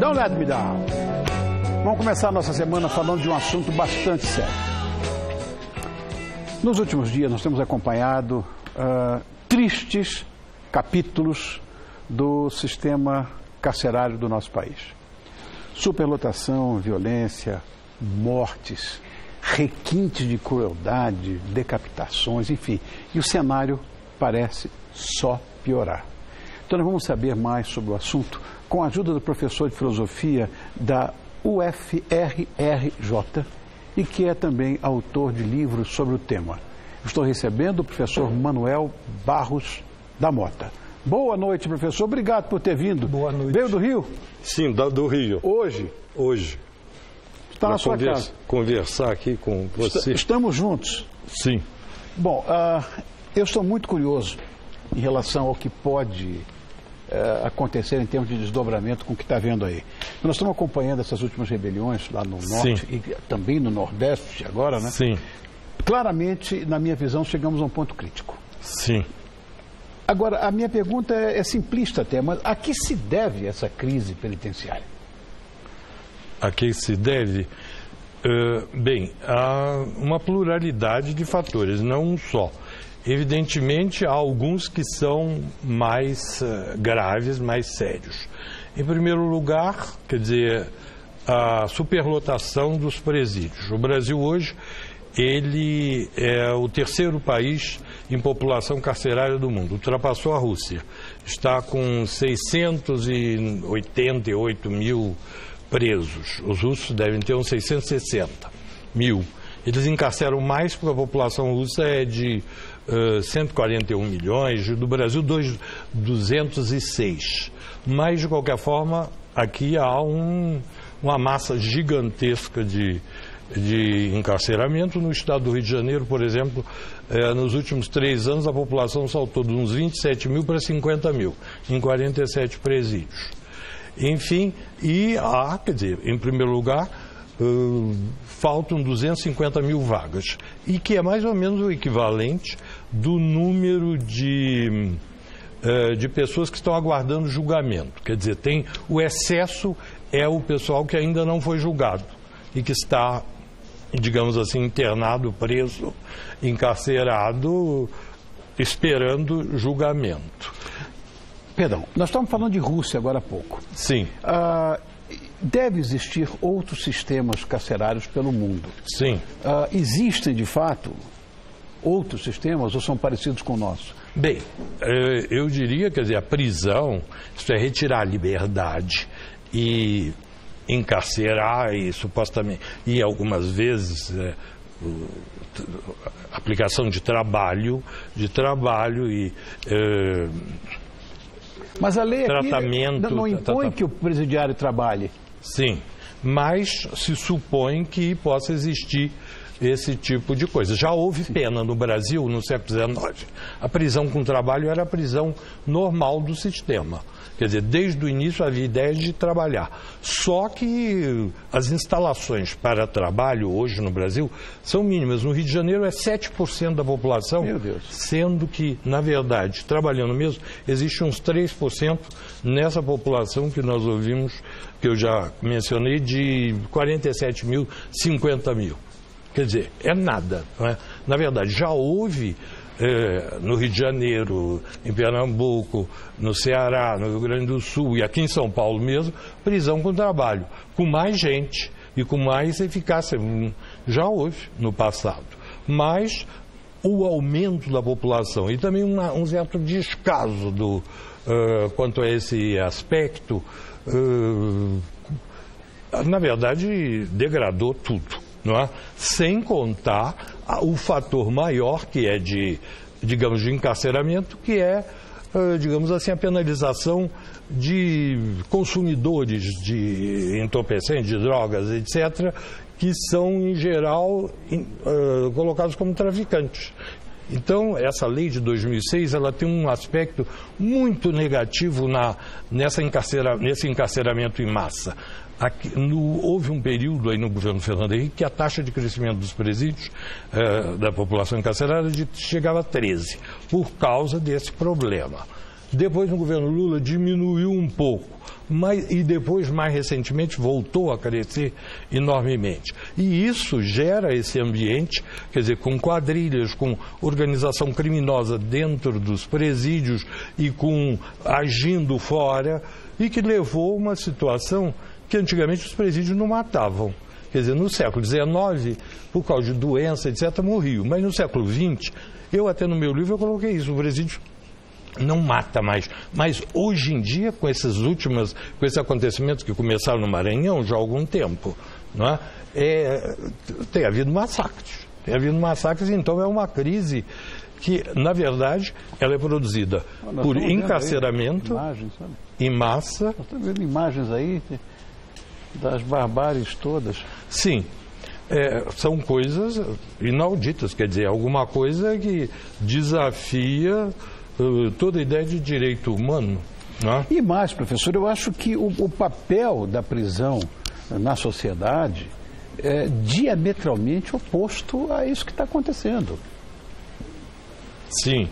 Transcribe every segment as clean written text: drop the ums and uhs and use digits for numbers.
Don't let me down. Vamos começar a nossa semana falando de um assunto bastante sério. Nos últimos dias nós temos acompanhado tristes capítulos do sistema carcerário do nosso país. Superlotação, violência, mortes, requintes de crueldade, decapitações, enfim. E o cenário parece só piorar. Então nós vamos saber mais sobre o assunto com a ajuda do professor de filosofia da UFRRJ e que é também autor de livros sobre o tema. Estou recebendo o professor Manuel Barros da Mota. Boa noite, professor. Obrigado por ter vindo. Boa noite. Veio do Rio? Sim, do Rio. Hoje? Hoje. Está na sua casa. Conversar aqui com você. Estamos juntos? Sim. Bom, eu estou muito curioso em relação ao que pode acontecer em termos de desdobramento com o que está vendo aí. Nós estamos acompanhando essas últimas rebeliões lá no Norte. Sim. E também no Nordeste agora, né? Sim. Claramente, na minha visão, chegamos a um ponto crítico. Sim. Agora, a minha pergunta é simplista até, mas a que se deve essa crise penitenciária? A que se deve? Bem, há uma pluralidade de fatores, não um só. Evidentemente, há alguns que são mais graves, mais sérios. Em primeiro lugar, quer dizer, a superlotação dos presídios. O Brasil hoje, ele é o terceiro país em população carcerária do mundo. Ultrapassou a Rússia. Está com 688 mil presos. Os russos devem ter uns 660 mil. Eles encarceram mais porque a população russa é de 141 milhões, do Brasil 206. Mas, de qualquer forma, aqui há uma massa gigantesca de encarceramento. No estado do Rio de Janeiro, por exemplo, nos últimos 3 anos a população saltou de uns 27 mil para 50 mil, em 47 presídios. Enfim, e há, quer dizer, em primeiro lugar, faltam 250 mil vagas, e que é mais ou menos o equivalente do número de pessoas que estão aguardando julgamento. Quer dizer, o excesso é o pessoal que ainda não foi julgado e que está, digamos assim, internado, preso, encarcerado, esperando julgamento. Perdão, nós estamos falando de Rússia agora há pouco. Sim. Deve existir outros sistemas carcerários pelo mundo. Sim. Existem, de fato, outros sistemas ou são parecidos com o nosso? Bem, eu diria, quer dizer, a prisão, isso é retirar a liberdade e encarcerar e supostamente, e algumas vezes aplicação de trabalho e mas a lei tratamento, aqui não impõe que o presidiário trabalhe. Sim, mas se supõe que possa existir esse tipo de coisa. Já houve pena no Brasil no século XIX. A prisão com trabalho era a prisão normal do sistema. Quer dizer, desde o início havia ideia de trabalhar. Só que as instalações para trabalho hoje no Brasil são mínimas. No Rio de Janeiro é 7% da população, meu Deus, sendo que, na verdade, trabalhando mesmo, existe uns 3% nessa população que nós ouvimos, que eu já mencionei, de 47 mil, 50 mil. Quer dizer, é nada, não é? Na verdade, já houve no Rio de Janeiro, em Pernambuco, no Ceará, no Rio Grande do Sul e aqui em São Paulo mesmo, prisão com trabalho, com mais gente e com mais eficácia. Já houve no passado. Mas o aumento da população e também um certo descaso quanto a esse aspecto, na verdade, degradou tudo. Não é? Sem contar o fator maior que é de encarceramento, que é, digamos assim, a penalização de consumidores de entorpecentes, de drogas, etc., que são, em geral, colocados como traficantes. Então, essa lei de 2006, ela tem um aspecto muito negativo nesse encarceramento em massa. Houve um período aí no governo Fernando Henrique que a taxa de crescimento dos presídios da população encarcerada chegava a 13, por causa desse problema. Depois, no governo Lula, diminuiu um pouco, e depois, mais recentemente, voltou a crescer enormemente. E isso gera esse ambiente, quer dizer, com quadrilhas, com organização criminosa dentro dos presídios e agindo fora, e que levou a uma situação que antigamente os presídios não matavam. Quer dizer, no século XIX, por causa de doença, etc., morriam. Mas no século XX, eu até no meu livro eu coloquei isso, o presídio não mata mais. Mas hoje em dia, com esses acontecimentos que começaram no Maranhão já há algum tempo, não é? Tem havido massacres. Então é uma crise que, na verdade, ela é produzida por encarceramento em massa. Nós estamos vendo imagens aí das barbáries todas. Sim, são coisas inauditas, quer dizer, alguma coisa que desafia toda a ideia de direito humano. Não é? E mais, professor, eu acho que o papel da prisão na sociedade é diametralmente oposto a isso que está acontecendo. Sim.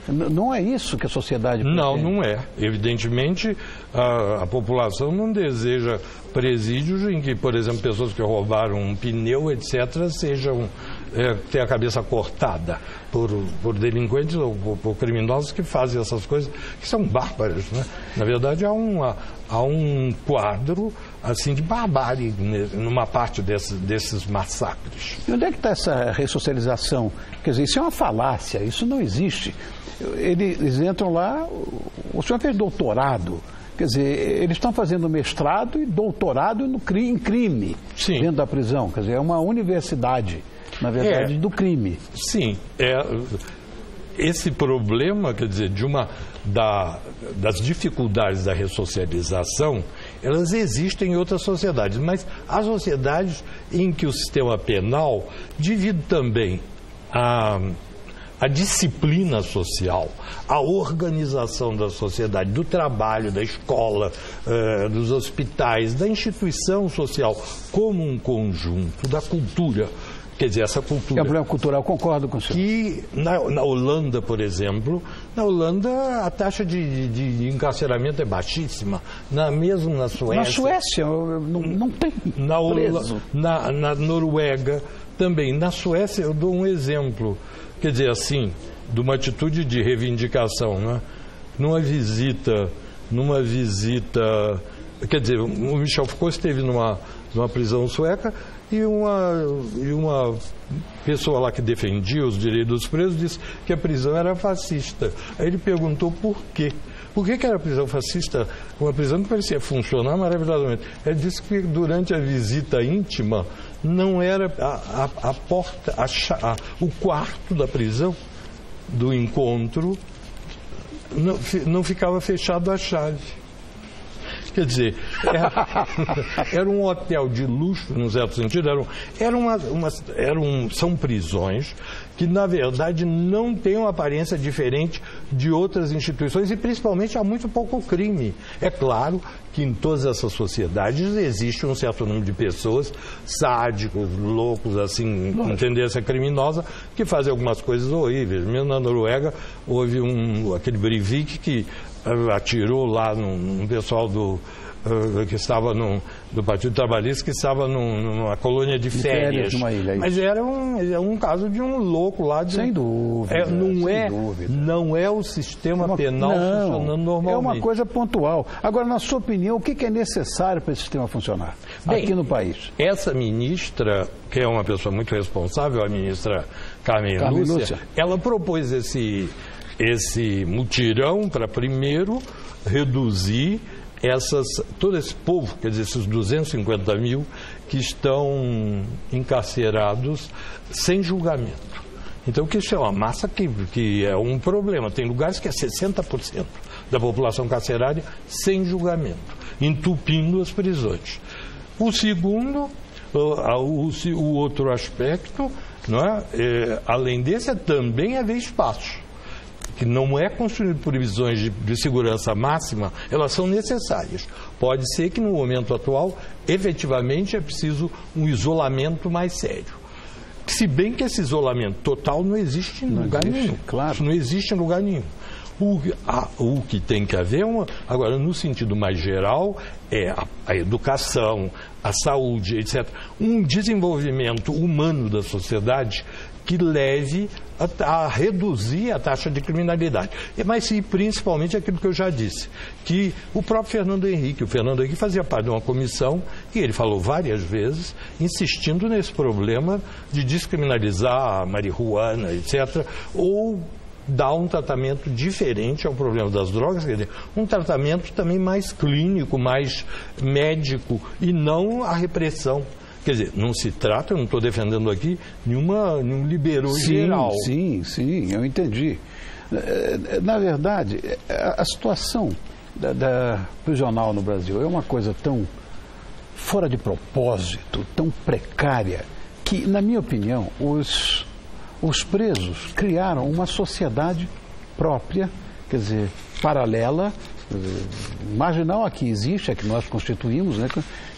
Não é isso que a sociedade pretende. Não é. Evidentemente, a população não deseja presídios em que, por exemplo, pessoas que roubaram um pneu, etc., tenham a cabeça cortada por delinquentes ou por criminosos que fazem essas coisas, que são bárbaras, né? Na verdade, há um quadro assim de barbárie numa parte desses massacres. E onde é que está essa ressocialização? Quer dizer, isso é uma falácia, isso não existe. Eles entram lá, o senhor fez doutorado, quer dizer, eles estão fazendo mestrado e doutorado em crime. Sim. Dentro da prisão, quer dizer, é uma universidade, na verdade, do crime. Sim, esse problema, quer dizer, das dificuldades da ressocialização, elas existem em outras sociedades, mas há sociedades em que o sistema penal divide também a disciplina social, a organização da sociedade, do trabalho, da escola, dos hospitais, da instituição social, como um conjunto, da cultura. Quer dizer, essa cultura... É um problema cultural, concordo com o senhor. Que na Holanda, por exemplo, a taxa de encarceramento é baixíssima, mesmo na Suécia. Na Suécia não tem preso. Na Noruega também. Na Suécia, eu dou um exemplo, quer dizer, assim, de uma atitude de reivindicação, né? Numa visita, quer dizer, o Michel Foucault esteve numa prisão sueca e uma pessoa lá que defendia os direitos dos presos disse que a prisão era fascista. Aí ele perguntou por quê. Por que era prisão fascista? Uma prisão que parecia funcionar maravilhosamente. Ele disse que durante a visita íntima não era a porta, o quarto da prisão, do encontro, não ficava fechado a chave. Quer dizer, era um hotel de luxo, num certo sentido, são prisões que, na verdade, não têm uma aparência diferente de outras instituições e, principalmente, há muito pouco crime. É claro que em todas essas sociedades existe um certo número de pessoas sádicos, loucos, assim, com tendência criminosa, que fazem algumas coisas horríveis. Mesmo na Noruega, houve aquele Breivik que atirou lá num pessoal que estava do Partido Trabalhista, que estava numa colônia de férias. Numa ilha. Mas era um caso de um louco lá. Sem dúvida. Não é o sistema penal funcionando normalmente. É uma coisa pontual. Agora, na sua opinião, o que é necessário para esse sistema funcionar aqui no país? Essa ministra, que é uma pessoa muito responsável, a ministra Carmen Lúcia, ela propôs esse mutirão para, primeiro, reduzir todo esse povo, quer dizer, esses 250 mil que estão encarcerados sem julgamento. Então, que isso é uma massa que é um problema. Tem lugares que é 60% da população carcerária sem julgamento, entupindo as prisões. O segundo, o outro aspecto, não é? Além desse, é também haver espaços, que não é construído por visões de segurança máxima, elas são necessárias. Pode ser que no momento atual, efetivamente, é preciso um isolamento mais sério. Se bem que esse isolamento total não existe em lugar nenhum. Claro. Isso não existe em lugar nenhum. O que tem que haver, agora, no sentido mais geral, é a educação, a saúde, etc. Um desenvolvimento humano da sociedade que leve a reduzir a taxa de criminalidade. Mas e principalmente aquilo que eu já disse, que o próprio Fernando Henrique fazia parte de uma comissão, e ele falou várias vezes, insistindo nesse problema de descriminalizar a marihuana, etc., ou dar um tratamento diferente ao problema das drogas, quer dizer, um tratamento também mais clínico, mais médico, e não a repressão. Quer dizer, não se trata, eu não estou defendendo aqui, nenhum liberou geral. Sim, eu entendi. Na verdade, a situação da prisional no Brasil é uma coisa tão fora de propósito, tão precária, que, na minha opinião, os presos criaram uma sociedade própria, quer dizer, paralela, marginal a que existe, a que nós constituímos, né?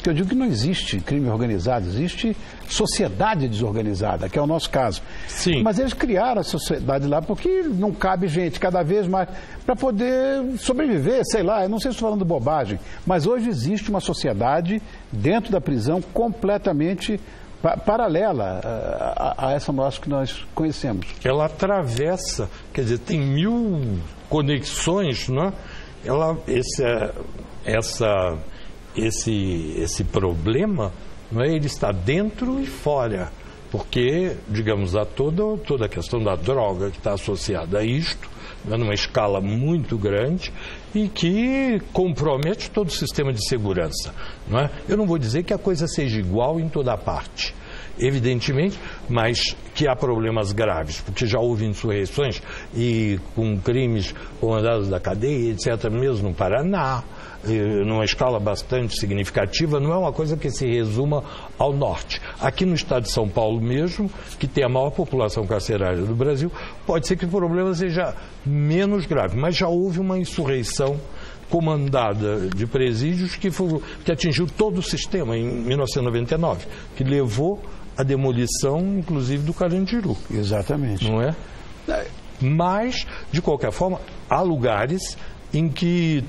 Que eu digo que não existe crime organizado, existe sociedade desorganizada, que é o nosso caso. Sim. Mas eles criaram a sociedade lá porque não cabe gente cada vez mais para poder sobreviver, sei lá, eu não sei se estou falando bobagem, mas hoje existe uma sociedade dentro da prisão completamente paralela a essa nossa que nós conhecemos. Ela atravessa, quer dizer, tem 1000 conexões, não é? Esse problema, não é? Ele está dentro e fora, porque, digamos, há toda a questão da droga que está associada a isto, né, numa escala muito grande, e que compromete todo o sistema de segurança, não é? Eu não vou dizer que a coisa seja igual em toda a parte, evidentemente, mas que há problemas graves, porque já houve insurreições e com crimes comandados da cadeia, etc., mesmo no Paraná, numa escala bastante significativa. Não é uma coisa que se resuma ao norte. Aqui no estado de São Paulo mesmo, que tem a maior população carcerária do Brasil, pode ser que o problema seja menos grave, mas já houve uma insurreição comandada de presídios que atingiu todo o sistema em 1999, que levou à demolição, inclusive, do Carandiru. Exatamente. Não é? Mas, de qualquer forma, há lugares em que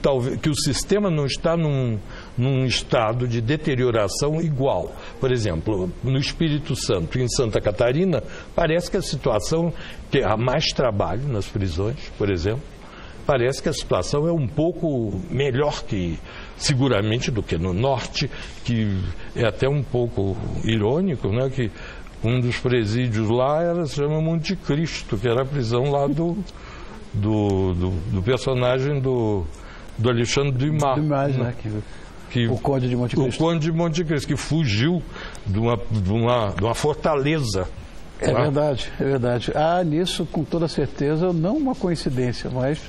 o sistema não está num estado de deterioração igual. Por exemplo, no Espírito Santo, em Santa Catarina, parece que a situação, que há mais trabalho nas prisões, por exemplo, parece que a situação é um pouco melhor seguramente do que no norte, que é até um pouco irônico, né, que um dos presídios lá se chama Monte Cristo, que era a prisão lá do personagem do Alexandre Dumas, né? O Conde de Monte Cristo. O Conde de Monte Cristo, que fugiu de uma fortaleza. É verdade, é verdade. Há nisso, com toda certeza, não uma coincidência, mas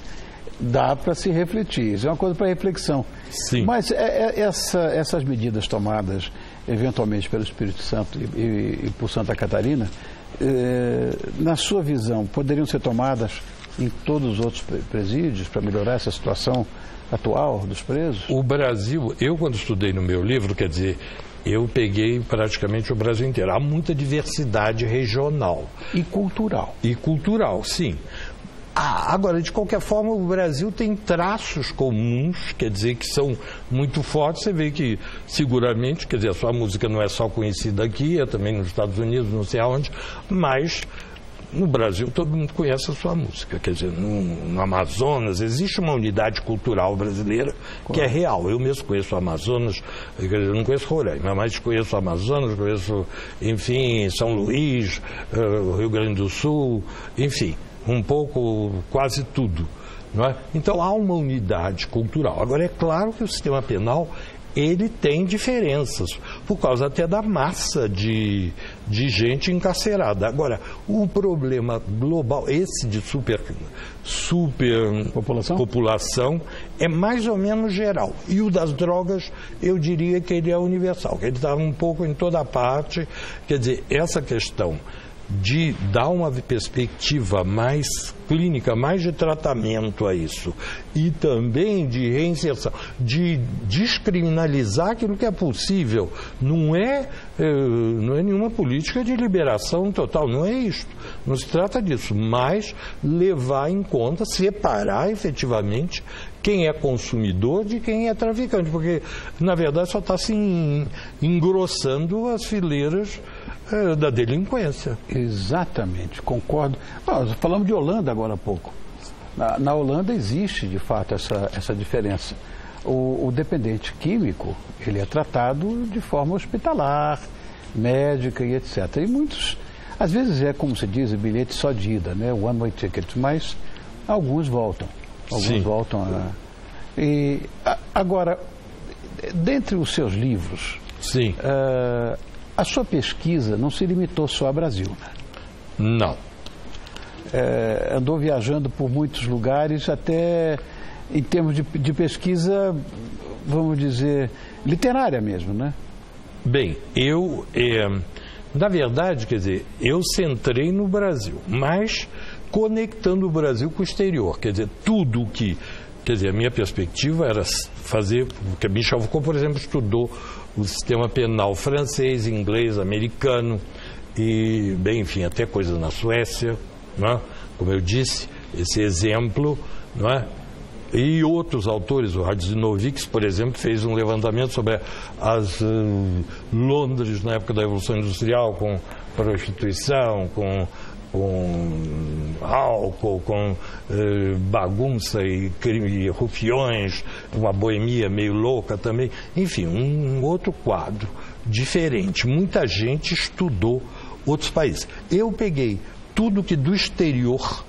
dá para se refletir. Isso é uma coisa para reflexão. Sim. Mas essas medidas tomadas, eventualmente, pelo Espírito Santo e por Santa Catarina, na sua visão, poderiam ser tomadas em todos os outros presídios para melhorar essa situação atual dos presos? O Brasil, eu quando estudei no meu livro, quer dizer, eu peguei praticamente o Brasil inteiro. Há muita diversidade regional. E cultural. E cultural, sim. Agora, de qualquer forma, o Brasil tem traços comuns, quer dizer, que são muito fortes. Você vê que, seguramente, quer dizer, a sua música não é só conhecida aqui, é também nos Estados Unidos, não sei aonde, mas no Brasil todo mundo conhece a sua música. Quer dizer, no Amazonas existe uma unidade cultural brasileira que é real. Eu mesmo conheço o Amazonas, eu não conheço Roraima, mas conheço o Amazonas, conheço, enfim, São Luís, Rio Grande do Sul, enfim, um pouco, quase tudo, não é? Então há uma unidade cultural. Agora é claro que o sistema penal ele tem diferenças, por causa até da massa de gente encarcerada. Agora, o problema global, esse de superpopulação, é mais ou menos geral. E o das drogas, eu diria que ele é universal, que ele está um pouco em toda parte. Quer dizer, essa questão de dar uma perspectiva mais clínica, mais de tratamento a isso, e também de reinserção, de descriminalizar aquilo que é possível. Não é nenhuma política de liberação total, não é isso. Não se trata disso, mas levar em conta, separar efetivamente quem é consumidor de quem é traficante, porque, na verdade, só está se engrossando as fileiras da delinquência. Exatamente, concordo. Nós falamos de Holanda agora há pouco. Na Holanda existe, de fato, essa diferença. O dependente químico, ele é tratado de forma hospitalar, médica e etc. E muitos, às vezes é, como se diz, bilhete só de ida, né? One way ticket, mas alguns voltam. Alguns voltam agora, dentre os seus livros, sim. A sua pesquisa não se limitou só ao Brasil, né? Não. Andou viajando por muitos lugares, até em termos de pesquisa, vamos dizer, literária mesmo, né? Bem, na verdade, quer dizer, eu centrei no Brasil, mas conectando o Brasil com o exterior, quer dizer, tudo que... Quer dizer, a minha perspectiva era fazer... Porque Michel Foucault, por exemplo, estudou o sistema penal francês, inglês, americano, e, bem, enfim, até coisas na Suécia, não é? Como eu disse, esse exemplo, não é? E outros autores, o Radzinovix, por exemplo, fez um levantamento sobre Londres na época da Revolução Industrial, com prostituição, com álcool, com bagunça e crime e rufiões, uma boemia meio louca também. Enfim, um outro quadro diferente. Muita gente estudou outros países. Eu peguei tudo que do exterior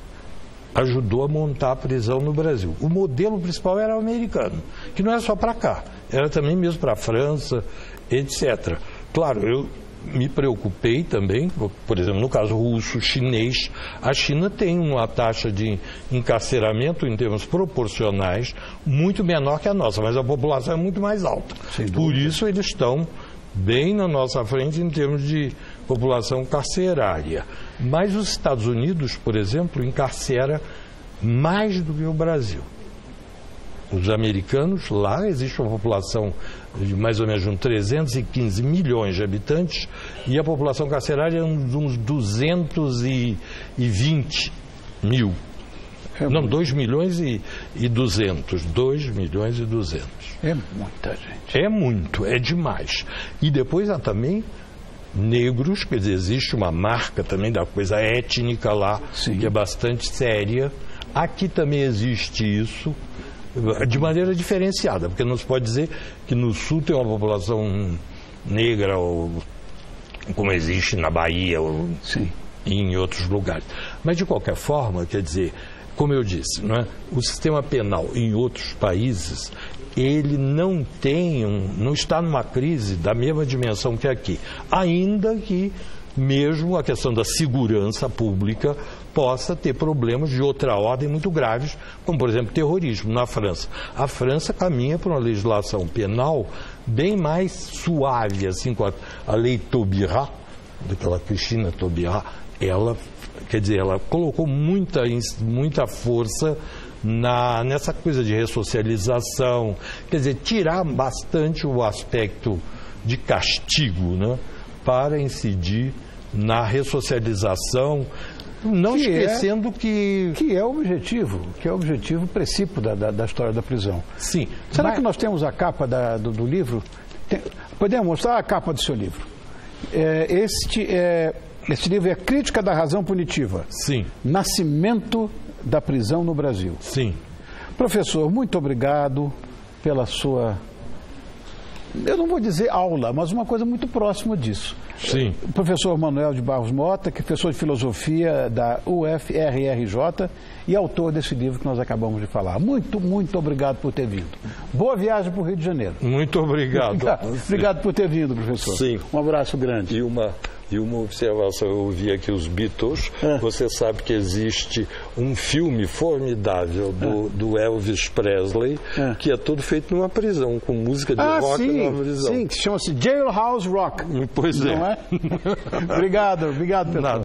ajudou a montar a prisão no Brasil. O modelo principal era o americano, que não era só para cá, era também mesmo para a França, etc. Claro, eu me preocupei também, por exemplo, no caso russo, chinês, a China tem uma taxa de encarceramento em termos proporcionais muito menor que a nossa, mas a população é muito mais alta. Por isso eles estão bem na nossa frente em termos de população carcerária. Mas os Estados Unidos, por exemplo, encarcera mais do que o Brasil. Os americanos, lá existe uma população de mais ou menos uns 315 milhões de habitantes e a população carcerária é uns 220 mil. Não, 2 milhões e 200. 2 milhões e 200. É muita gente. É muito, é demais. E depois há também negros, quer dizer, existe uma marca também da coisa étnica lá, sim, que é bastante séria. Aqui também existe isso, de maneira diferenciada, porque não se pode dizer que no Sul tem uma população negra, ou, como existe na Bahia ou em outros lugares. Mas, de qualquer forma, quer dizer, como eu disse, não é? O sistema penal em outros países, ele não está numa crise da mesma dimensão que aqui, ainda que mesmo a questão da segurança pública possa ter problemas de outra ordem muito graves, como, por exemplo, terrorismo na França. A França caminha para uma legislação penal bem mais suave, assim, com a lei Taubira, daquela Cristina Taubira, ela colocou muita força nessa coisa de ressocialização, quer dizer, tirar bastante o aspecto de castigo, né, para incidir na ressocialização, não esquecendo que é o objetivo princípio da história da prisão. Sim. Será que nós temos a capa do livro? Podemos mostrar a capa do seu livro? Este livro é Crítica da Razão Punitiva. Sim. Nascimento da prisão no Brasil. Sim. Professor, muito obrigado pela sua... Eu não vou dizer aula, mas uma coisa muito próxima disso. Sim. O professor Manuel de Barros Mota, que é professor de filosofia da UFRRJ e autor desse livro que nós acabamos de falar. Muito, muito obrigado por ter vindo. Boa viagem para o Rio de Janeiro. Muito obrigado. Obrigado por ter vindo, professor. Sim. Um abraço grande. E uma observação, eu ouvi aqui os Beatles, você sabe que existe um filme formidável do Elvis Presley, que é todo feito numa prisão, com música de rock numa prisão. Sim, que chama-se Jailhouse Rock. Pois é. Não é? Obrigado, pessoal.